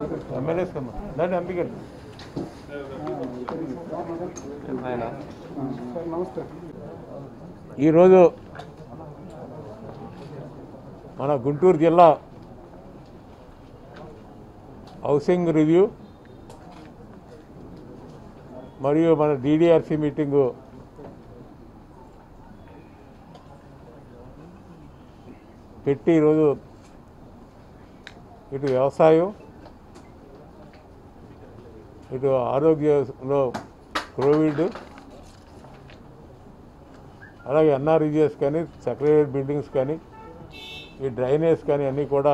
MLAs కమ్మా దాన్ని ఎంపికలు ఈరోజు మన గుంటూరు జిల్లా హౌసింగ్ రివ్యూ మరియు మన DDRC మీటింగు పెట్టి ఈరోజు ఇటు వ్యవసాయం ఇటు ఆరోగ్యంలో కోవిడ్ అలాగే NREGS కానీ సెక్రటరియట్ బిల్డింగ్స్ కానీ ఈ డ్రైనేజ్ కానీ అన్నీ కూడా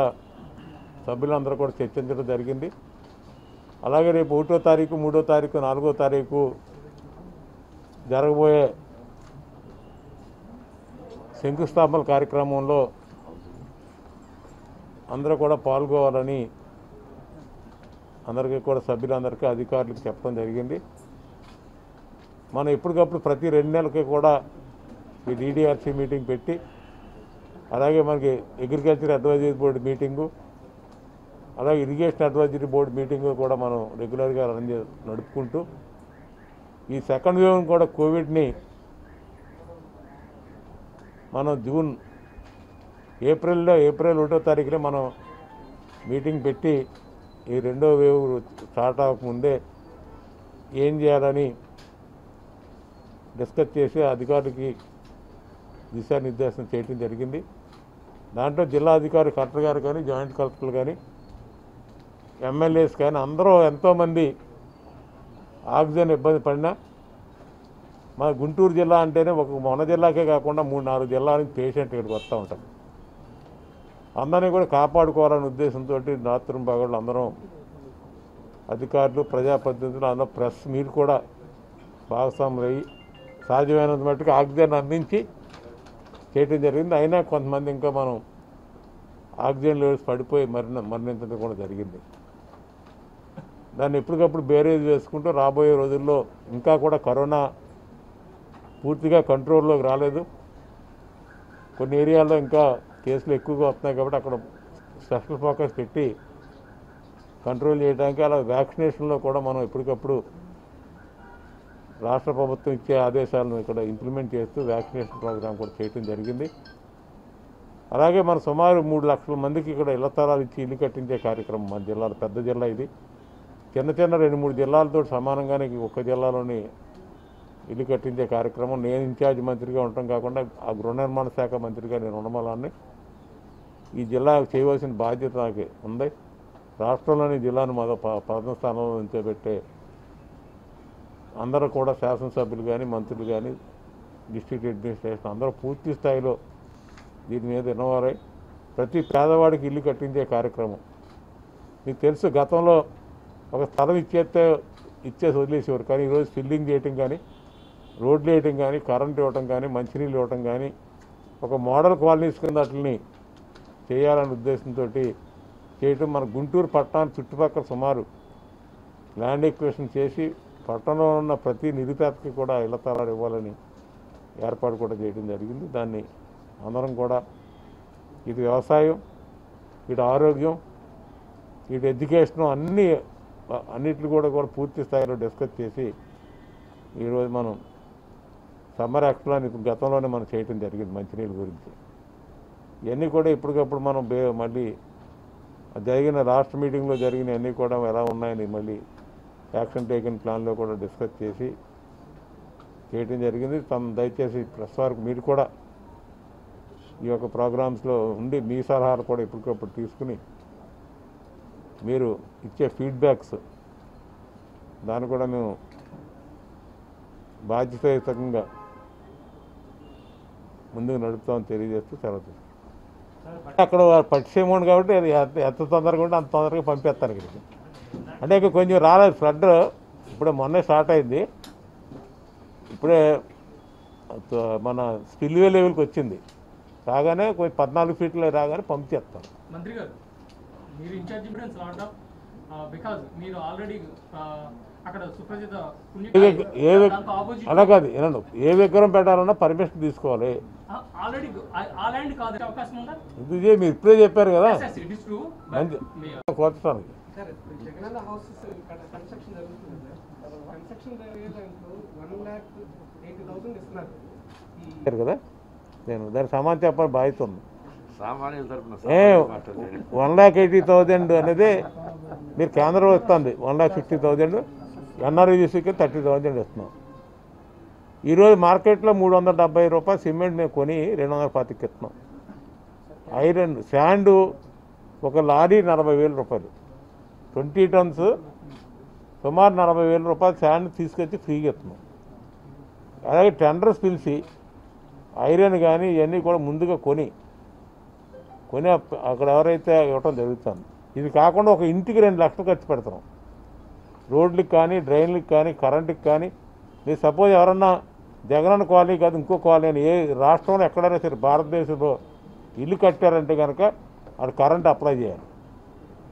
సభ్యులందరూ కూడా చర్చించడం జరిగింది. అలాగే రేపు 1వ తారీఖు 3వ తారీఖు 4వ తారీఖు జరగబోయే శంకుస్థాపన కార్యక్రమంలో అందరూ కూడా పాల్గొవాలని అందరికీ కూడా సభ్యులందరికీ అధికారులకు చెప్పడం జరిగింది. మనం ఎప్పటికప్పుడు ప్రతి 2 నెలలకి కూడా ఈ DDRC మీటింగ్ పెట్టి అలాగే మనకి అగ్రికల్చర్ అడ్వైజరీ బోర్డు మీటింగు అలాగే ఇరిగేషన్ అడ్వైజరీ బోర్డు మీటింగు కూడా మనం రెగ్యులర్గా నడుపుకుంటూ ఈ సెకండ్ వేవ్ కూడా కోవిడ్ని మనం ఏప్రిల్ 1వ తారీఖులో మనం మీటింగ్ పెట్టి ఈ 2వ వేవ్ స్టార్ట్ అవ్వకముందే ఏం చేయాలని డిస్కస్ చేసి అధికారులకి దిశానిర్దేశం చేయడం జరిగింది. దాంట్లో జిల్లా అధికారి కలెక్టర్ గారు కానీ జాయింట్ కలెక్టర్లు కానీ ఎమ్మెల్యేస్ కానీ అందరూ ఎంతోమంది ఆక్సిజన్ ఇబ్బంది పడినా మన గుంటూరు జిల్లా అంటేనే మన జిల్లాకే కాకుండా 3-4 జిల్లాల నుంచి పేషెంట్ ఇక్కడికి వస్తూ ఉంటారు. అందరినీ కూడా కాపాడుకోవాలనే ఉద్దేశంతో రాత్రి పగళ్ళు అందరం అధికారులు ప్రజాప్రతినిధులు అందరూ ప్రెస్ మీరు కూడా భాగస్వాములు అయ్యి సాధ్యమైనంత మట్టుకు ఆక్సిజన్ అందించి చేయడం జరిగింది. అయినా కొంతమంది ఇంకా మనం ఆక్సిజన్ లెవెల్స్ పడిపోయి మరణించడం కూడా జరిగింది. దాన్ని ఎప్పటికప్పుడు బేరేజ్ వేసుకుంటూ రాబోయే రోజుల్లో ఇంకా కూడా కరోనా పూర్తిగా కంట్రోల్లోకి రాలేదు. కొన్ని ఏరియాల్లో ఇంకా కేసులు ఎక్కువగా వస్తున్నాయి కాబట్టి అక్కడ స్పెషల్ ఫోకస్ పెట్టి కంట్రోల్ చేయడానికి అలా వ్యాక్సినేషన్లో కూడా మనం ఎప్పటికప్పుడు రాష్ట్ర ప్రభుత్వం ఇచ్చే ఆదేశాలను ఇక్కడ ఇంప్లిమెంట్ చేస్తూ వ్యాక్సినేషన్ ప్రోగ్రాం కూడా చేయడం జరిగింది. అలాగే మన సుమారు 3 లక్షల మందికి ఇక్కడ ఇళ్ల స్థలాలు ఇచ్చి ఇల్లు కట్టించే కార్యక్రమం మన జిల్లాలో పెద్ద జిల్లా ఇది. చిన్న 2-3 జిల్లాలతో సమానంగానే ఒక్క జిల్లాలోని ఇల్లు కట్టించే కార్యక్రమం నేను ఇన్ఛార్జ్ మంత్రిగా ఉండటం కాకుండా ఆ గృహ నిర్మాణ శాఖ మంత్రిగా నేను ఉండమలాన్ని ఈ జిల్లా చేయవలసిన బాధ్యత నాకు ఉంది. రాష్ట్రంలోని జిల్లాను ప్రథమ స్థానంలో ఉంచబెట్టే అందరూ కూడా శాసనసభ్యులు కానీ మంత్రులు కానీ డిస్ట్రిక్ట్ అడ్మినిస్ట్రేషన్ అందరూ పూర్తి స్థాయిలో దీని మీద ఇన్నోవారై ప్రతి పేదవాడికి ఇల్లు కట్టించే కార్యక్రమం. మీకు తెలుసు గతంలో ఒక స్థలం ఇచ్చేసి వదిలేసేవారు, కానీ ఈరోజు ఫిల్లింగ్ చేయటం కానీ రోడ్లు వేయటం కానీ కరెంట్ ఇవ్వటం కానీ మంచినీళ్ళు ఇవ్వటం కానీ ఒక మోడల్ కాలనీస్ కింద వాటిని చేయాలనే ఉద్దేశంతో చేయటం. మన గుంటూరు పట్టణానికి చుట్టుపక్కల సుమారు ల్యాండ్ ఎక్విజిషన్ చేసి పట్టణంలో ఉన్న ప్రతి నిరుపేదకి కూడా ఇళ్ల స్థలాలు ఇవ్వాలని ఏర్పాటు కూడా చేయడం జరిగింది. దాన్ని అందరం కూడా ఇటు వ్యవసాయం ఇటు ఆరోగ్యం ఇటు ఎడ్యుకేషన్ అన్నిట్లు కూడా పూర్తి స్థాయిలో డిస్కస్ చేసి ఈరోజు మనం సమ్మర్ యాక్ట్లోని గతంలోనే మనం చేయటం జరిగింది మంచినీళ్ళ గురించి. ఇవన్నీ కూడా ఇప్పటికప్పుడు మనం మళ్ళీ జరిగిన రాష్ట్ర మీటింగ్లో జరిగినవన్నీ కూడా ఎలా ఉన్నాయని మళ్ళీ యాక్షన్ టేకన్ ప్లాన్లో కూడా డిస్కస్ చేసి చేయటం జరిగింది. దయచేసి ప్రెస్ వారికి మీరు కూడా ఈ యొక్క ప్రోగ్రామ్స్లో ఉండి మీ సలహాలు కూడా ఇప్పటికప్పుడు తీసుకుని మీరు ఇచ్చే ఫీడ్బ్యాక్స్ దాన్ని కూడా మేము బాధ్యతాయుతంగా ముందుకు నడుపుతామని తెలియజేస్తూ సెలవు. అక్కడ పట్టిసే అమౌంట్ కాబట్టి అది ఎంత తొందరగా ఉంటే అంత తొందరగా పంపేస్తాను ఇక్కడికి. అంటే ఇక కొంచెం రాలేదు ఫ్లడ్, ఇప్పుడే మొన్నే స్టార్ట్ అయింది. ఇప్పుడే మన స్పిల్వే లెవెల్కి వచ్చింది, రాగానే కొంచెం 14 ఫీట్లు రాగానే పంపించేస్తాం. మంత్రి గారు మీరు ఇన్ఛార్జ్ బికాజ్ మీరు ఆల్రెడీ అక్కడ సుప్రసిద్ధ అలా కాదు ఏనండి, ఏ విగ్రహం పెట్టాలన్నా పర్మిషన్ తీసుకోవాలి. ఆల్రెడీ అవకాశం ఉందా? మీరు ఇప్పుడే చెప్పారు కదా కోర్టానికి సార్ ఇప్పుడు జగనన్న హౌసెస్ ఇక్కడ కన్స్ట్రక్షన్ జరుగుతుంది సార్. కన్స్ట్రక్షన్ జరిగే దాంట్లో 1,80,000 ఇస్తున్నారు. కదా నేను దానికి సమాధానం చెప్పాలి బాధ్యత ఉంది. సామాన్యుల తరపున 1,80,000 అనేది మీరు కేంద్రం ఇస్తుంది. 1,50,000 ఎన్ఆర్ఈజీసీకి 30,000 ఇస్తున్నాం. ఈరోజు మార్కెట్లో 370 రూపాయలు సిమెంట్ మేము కొని 225కి ఇస్తున్నాం. ఐరన్ శాండ్ ఒక లారీ 40,000 రూపాయలు, 20 టన్స్ సుమారు 40,000 రూపాయలు శాండ్ తీసుకొచ్చి ఫ్రీగా ఇస్తున్నాం. అలాగే టెండర్స్ పిలిచి ఐరన్ కానీ ఇవన్నీ కూడా ముందుగా కొని అక్కడ ఎవరైతే ఇవ్వటం జరుగుతుంది. ఇది కాకుండా ఒక ఇంటికి 2 లక్షలు ఖర్చు పెడతాం. రోడ్లకు కానీ, డ్రైన్లకు కానీ, కరెంటుకి కానీ. మీరు సపోజ్ ఎవరన్నా జగనన్న కాలనీ కాదు ఇంకో కాలనీ అని ఏ రాష్ట్రంలో ఎక్కడైనా సరే భారతదేశంలో ఇల్లు కట్టారంటే కనుక అది కరెంట్ అప్లై చేయాలి.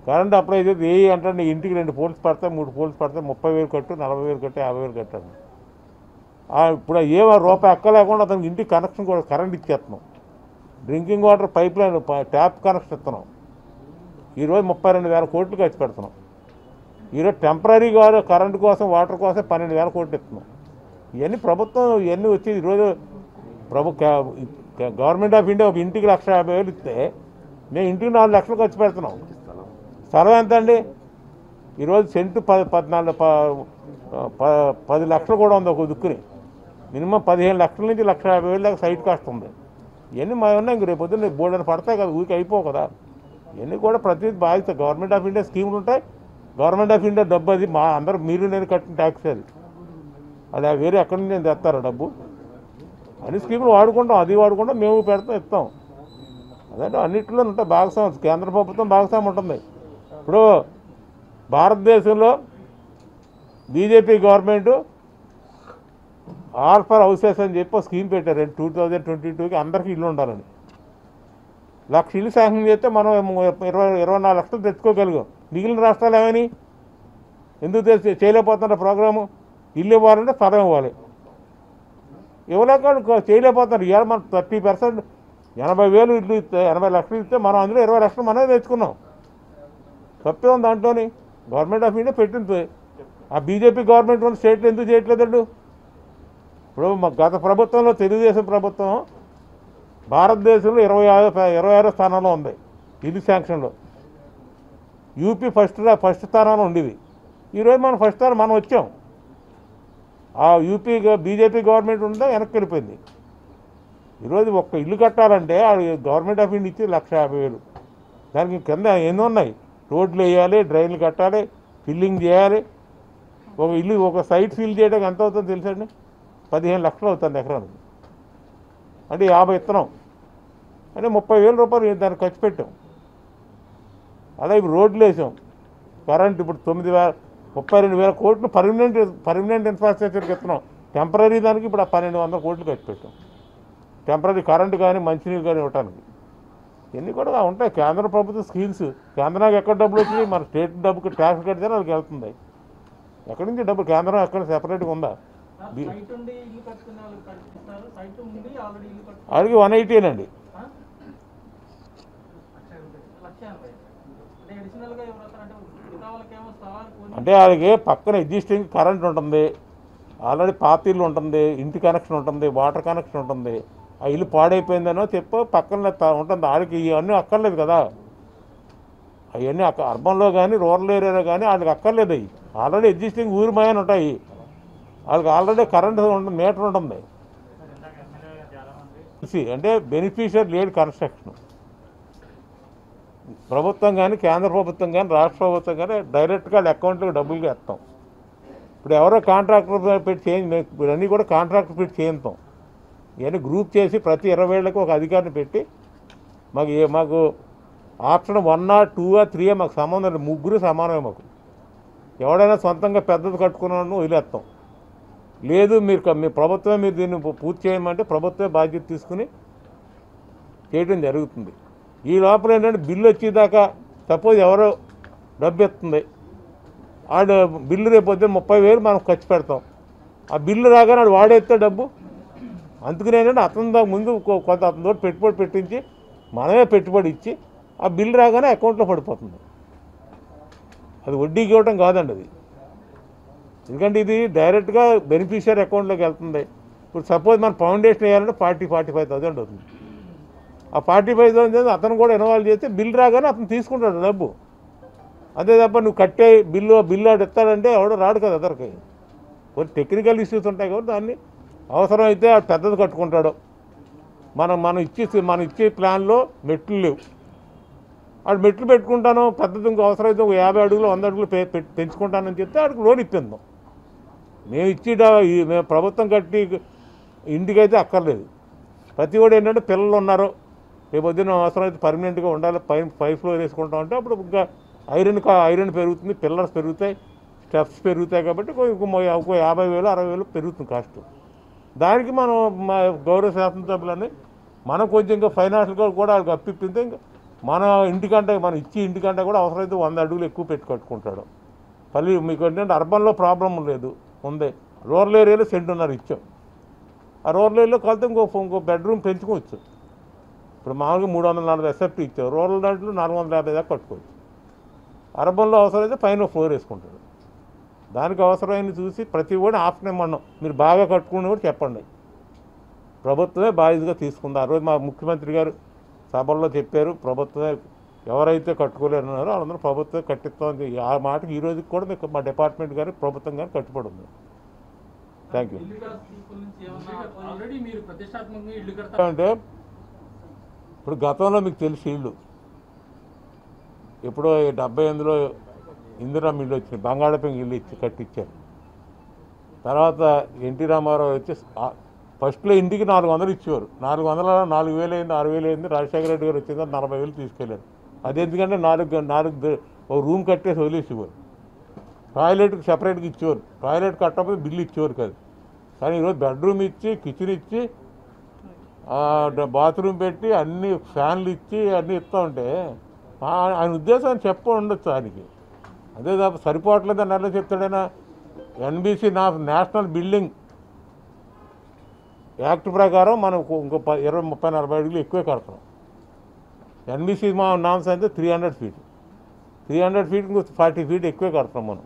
కరెంట్ అప్లై చేసి ఏ అంటే నీ ఇంటికి 2 పోల్స్ పడతాయి, 3 పోల్స్ పడతాయి, 30,000 కట్టు, 40,000 కట్టు, 50,000 కట్టాను. ఇప్పుడు రూపాయి ఎక్కలేకుండా అతనికి ఇంటికి కనెక్షన్ కూడా కరెంట్ ఇచ్చేస్తున్నాం. Drinking water pipeline tap connection ఇస్తున్నాం. ఈరోజు 32,000 కోట్లు ఖర్చు పెడుతున్నాం. ఈరోజు టెంపరీగా కరెంటు కోసం వాటర్ కోసం 12,000 కోట్లు ఇస్తున్నాం. ఇవన్నీ ప్రభుత్వం ఇవన్నీ వచ్చి ఈరోజు గవర్నమెంట్ ఆఫ్ ఇండియా ఒక ఇంటికి 1,50,000 ఇస్తే మేము ఇంటికి 4 లక్షలు ఖర్చు పెడుతున్నాం. స్థలం ఎంత అండి? ఈరోజు సెంటు 10 లక్షలు కూడా ఉంది. ఒక దుక్కుని మినిమం 15 లక్షల నుంచి 1,50,000 దాకా సైట్ కాస్ట్ ఉంది. ఇవన్నీ మా ఉన్నాయి. ఇంక రేపు పొద్దున్న బోర్డర్ పడతాయి కదా, ఊరికి అయిపోవు కదా. ఇవన్నీ కూడా ప్రతి బాధ్యత. గవర్నమెంట్ ఆఫ్ ఇండియా స్కీములు ఉంటాయి. గవర్నమెంట్ ఆఫ్ ఇండియా డబ్బు అది మా అందరూ మీరు నేను కట్టిన ట్యాక్స్ అది వేరే ఎక్కడి నుంచి నేను తెస్తారా డబ్బు? అన్ని స్కీములు వాడుకుంటాం, అది వాడుకుంటాం, మేము పెడతాం, ఇస్తాం. అదంటే అన్నింటిలో ఉంటాయి భాగస్వామ్యం. కేంద్ర ప్రభుత్వం భాగస్వామ్యం ఉంటుంది. ఇప్పుడు భారతదేశంలో BJP government all for houses అని చెప్పి స్కీమ్ పెట్టారు. 2022కి అందరికీ ఇల్లు ఉండాలని. 1,00,000 ఇల్లు శాంక్షన్ చేస్తే మనం 24 లక్షలు తెచ్చుకోగలిగాం. మిగిలిన రాష్ట్రాలు ఏమని ఎందుకు చేయలేకపోతున్నారు? ప్రోగ్రాము ఇల్లు ఇవ్వాలంటే స్థలం ఇవ్వాలి, ఇవ్వలేక చేయలేకపోతున్నారు. ఇవాళ మనం 30% 80,000 ఇల్లు ఇస్తే 80 లక్షలు ఇస్తే మనం అందులో 20 లక్షలు మనమే తెచ్చుకున్నాం. తప్పే ఉంది దాంట్లోని. గవర్నమెంట్ ఆఫ్ ఇండియా పెట్టింది. ఆ బీజేపీ గవర్నమెంట్ ఉన్న స్టేట్లు ఎందుకు చేయట్లేదండు? ఇప్పుడు గత ప్రభుత్వంలో తెలుగుదేశం ప్రభుత్వం భారతదేశంలో 26వ స్థానంలో ఉంది ఇల్లు శాంక్షన్లో. యూపీ ఫస్ట్ స్థానంలో ఉండేది. ఈరోజు మనం ఫస్ట్ స్థానం మనం వచ్చాం. ఆ యూపీ బీజేపీ గవర్నమెంట్ ఉంటే వెనక్కి వెళ్ళిపోయింది. ఈరోజు ఒక్క ఇల్లు కట్టాలంటే గవర్నమెంట్ ఆఫ్ ఇండియా ఇచ్చి 1,50,000. దానికి కింద ఎన్నో ఉన్నాయి. రోడ్లు వేయాలి, డ్రైన్లు కట్టాలి, ఫిల్లింగ్ చేయాలి. ఒక ఇల్లు ఒక సైట్ ఫిల్ చేయడానికి ఎంత అవుతుందో తెలుసండి? 15 లక్షలు అవుతుంది ఎకరానికి. అంటే 50 ఇస్తున్నాం అంటే 30,000 రూపాయలు దానికి ఖర్చు పెట్టాం. అలా ఇప్పుడు రోడ్లు వేసాం, కరెంట్ ఇప్పుడు 32,000 కోట్లు పర్మనెంట్ ఇన్ఫ్రాస్ట్రక్చర్కి ఇస్తున్నాం. టెంపరీ దానికి ఇప్పుడు 1,200 కోట్లు ఖర్చు పెట్టాం. టెంపరీ కరెంటు కానీ మంచినీళ్ళు కానీ ఇవ్వటానికి. ఇవన్నీ కూడా ఉంటాయి కేంద్ర ప్రభుత్వ స్కీమ్స్. కేంద్రానికి ఎక్కడ డబ్బులు వచ్చినాయి? మన స్టేట్ డబ్బుకి ట్యాక్స్ కడితే వాళ్ళకి వెళ్తుంది. ఎక్కడి నుంచి డబ్బులు? కేంద్రం ఎక్కడ సెపరేట్గా ఉందా? వాళ్ళకి 180 అండి. అంటే వాళ్ళకి పక్కన ఎగ్జిస్టింగ్ కరెంట్ ఉంటుంది, ఆల్రెడీ పాత ఇల్లు ఉంటుంది, ఇంటి కనెక్షన్ ఉంటుంది, వాటర్ కనెక్షన్ ఉంటుంది. ఆ ఇల్లు పాడైపోయిందనో చెప్పు పక్కన ఉంటుంది. వాళ్ళకి ఇవన్నీ అక్కర్లేదు కదా. అవన్నీ అర్బన్లో కానీ రూరల్ ఏరియాలో కానీ వాళ్ళకి అక్కర్లేదు. అవి ఆల్రెడీ ఎగ్జిస్టింగ్ ఊరిమయాన్ని ఉంటాయి. వాళ్ళకి ఆల్రెడీ కరెంట్ ఉంటుంది, మీటర్ ఉంటుంది. అంటే బెనిఫిషియర్ లేడ్ కన్స్ట్రక్షన్. ప్రభుత్వం కానీ కేంద్ర ప్రభుత్వం కానీ రాష్ట్ర ప్రభుత్వం కానీ డైరెక్ట్గా వాళ్ళ అకౌంట్లోకి డబ్బులుగా వేస్తాం. ఇప్పుడు ఎవరో కాంట్రాక్టర్ పెట్టి ఇవన్నీ కూడా కాంట్రాక్టర్ పెట్టి చేయిస్తాం. ఇవన్నీ గ్రూప్ చేసి ప్రతి 20 ఏళ్ళకి ఒక అధికారిని పెట్టి మాకు ఆప్షన్ 1 or 2 or 3 మాకు సంబంధం లేదు. 3 సమానమే మాకు. ఎవడైనా సొంతంగా పెద్దది కట్టుకున్నాను వదిలేస్తాం. లేదు మీ ప్రభుత్వమే మీరు దీన్ని పూర్తి చేయమంటే ప్రభుత్వమే బాధ్యత తీసుకుని చేయడం జరుగుతుంది. ఈ లోపల ఏంటంటే బిల్లు వచ్చేదాకా సపోజ్ ఎవరో డబ్బు ఇస్తుంది, ఆ బిల్లు రేపు పొద్దున్న 30,000 మనం ఖర్చు పెడతాం. ఆ బిల్లు రాగానే వాడు వాడేస్తే డబ్బు. అందుకని ఏంటంటే అతని దాకా ముందు కొంత అతని తోటి పెట్టుబడి పెట్టించి మనమే పెట్టుబడి ఇచ్చి ఆ బిల్లు రాగానే అకౌంట్లో పడిపోతుంది. అది వడ్డీకి ఇవ్వటం కాదండి అది. ఎందుకంటే ఇది డైరెక్ట్గా బెనిఫిషియరీ అకౌంట్లోకి వెళ్తుంది. ఇప్పుడు సపోజ్ మన ఫౌండేషన్ వేయాలంటే 45,000 అవుతుంది. ఆ 45,000 అతను కూడా ఇన్వాల్వ్ చేస్తే బిల్ రాగానే అతను తీసుకుంటాడు డబ్బు. అదే తప్ప నువ్వు కట్టే బిల్లు ఆడు ఇస్తాడంటే ఎవడో రాడు కదా అదరికి. కొన్ని టెక్నికల్ ఇష్యూస్ ఉంటాయి కాబట్టి దాన్ని అవసరం అయితే ఆడు పెద్దది కట్టుకుంటాడు. మనం ఇచ్చే ప్లాన్లో మెట్లు లేవు, ఆడు మెట్లు పెట్టుకుంటాను పెద్దది ఇంకో అవసరం అయితే 50 అడుగులు 100 అడుగులు పెంచుకుంటానని చెప్తే ఆడికి లోన్ ఇప్పిందాం. మేము ప్రభుత్వం కట్టి ఇంటికైతే అక్కర్లేదు. ప్రతి కూడా ఏంటంటే పిల్లలు ఉన్నారు, రేపు పొద్దున్న అవసరం అయితే పర్మనెంట్గా ఉండాలి, 5 ఫ్లోర్ వేసుకుంటాం అంటే అప్పుడు ఇంకా ఐరన్ పెరుగుతుంది, పిల్లర్స్ పెరుగుతాయి, స్టెప్స్ పెరుగుతాయి. కాబట్టి ఇంకో 50,000 60,000 పెరుగుతుంది కాస్ట్. దానికి మనం మా గౌరవ శాసనసభ్యులని మనం కొంచెం ఇంకా ఫైనాన్షియల్గా కూడా వాళ్ళకి అప్పిప్పితే ఇంకా మన ఇంటికంటే కూడా అవసరమైతే 100 అడుగులు ఎక్కువ పెట్టి కట్టుకుంటాడు. మళ్ళీ మీకు ఏంటంటే అర్బన్లో ప్రాబ్లం లేదు, ఉంది. రూరల్ ఏరియాలో సెంటున్నర ఇచ్చాం. ఆ రూరల్ ఏరియాలో కలితే ఇంకో బెడ్రూమ్ పెంచుకోవచ్చు. ఇప్పుడు మామూలుగా 340 ఎస్ఎఫ్టీ ఇచ్చాం, రూరల్ దాంట్లో 450 దాకా కట్టుకోవచ్చు. అర్బన్లో అవసరమైతే పైన ఫ్లోర్ వేసుకుంటాడు. దానికి అవసరమైన చూసి ప్రతి కూడా ఆప్షన్ ఇవ్వడం, మీరు బాగా కట్టుకుని కూడా చెప్పండి, ప్రభుత్వమే బాధ్యతగా తీసుకుంది. ఆ రోజు మా ముఖ్యమంత్రి గారు సభల్లో చెప్పారు, ప్రభుత్వమే ఎవరైతే కట్టుకోలేరన్నారో వాళ్ళందరూ ప్రభుత్వమే కట్టిస్తామని. ఆ మాటకి ఈ రోజుకి కూడా మీకు మా డిపార్ట్మెంట్ కానీ ప్రభుత్వం కానీ కట్టుబడి ఉంది. Thank you. ఆల్రెడీ మీరు ప్రతిష్టాత్మకంగా ఇల్లు కడతారు అంటే ఇప్పుడు గతంలో మీకు తెలిసి ఇల్లు ఎప్పుడో 78లో ఇందిరమ్మ ఇల్లు వచ్చింది, బంగాళాపంగి ఇల్లు కట్టించారు. తర్వాత ఎన్టీ రామారావు వచ్చి ఫస్ట్లో ఇంటికి 400 ఇచ్చేవారు. 400 4,000 అయింది, 6,000 అయింది. రాజశేఖర రెడ్డి గారు వచ్చింది 40,000 తీసుకెళ్ళారు. అది ఎందుకంటే 4 ఒక రూమ్ కట్టేసి వదిలేసేవారు. టాయిలెట్కి సపరేట్గా ఇచ్చేవారు. టాయిలెట్ కట్టకపోతే బిల్లు ఇచ్చేవారు కాదు. కానీ ఈరోజు బెడ్రూమ్ ఇచ్చి, కిచెన్ ఇచ్చి, బాత్రూమ్ పెట్టి, అన్ని ఫ్యాన్లు ఇచ్చి అన్నీ ఇస్తూ ఉంటే ఆయన ఉద్దేశాన్ని ఉండొచ్చు ఆయనకి. అదే తప్ప సరిపోవట్లేదని ఎలా చెప్తాడైనా. ఎన్బీసీ నేషనల్ బిల్డింగ్ యాక్ట్ ప్రకారం మనం ఇంకో 20, 30, 40 అడుగులు ఎక్కువే కడతాం. ఎన్బీసీ మా నామ్స్ అయితే 300 ఫీట్. 300 ఫీట్ ఇంకో 40 ఫీట్ ఎక్కువే కడతాం మనం.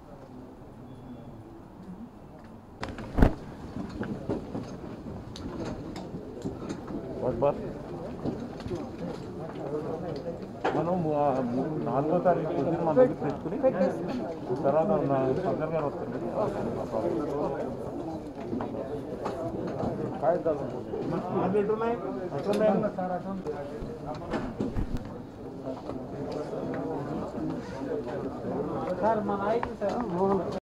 మనం 4వ తారీఖు పొద్దున్న మన దగ్గర పెట్టుకుని తర్వాత సర్దార్ గారు వస్తుంది. సార్ మా నాయకులు సార్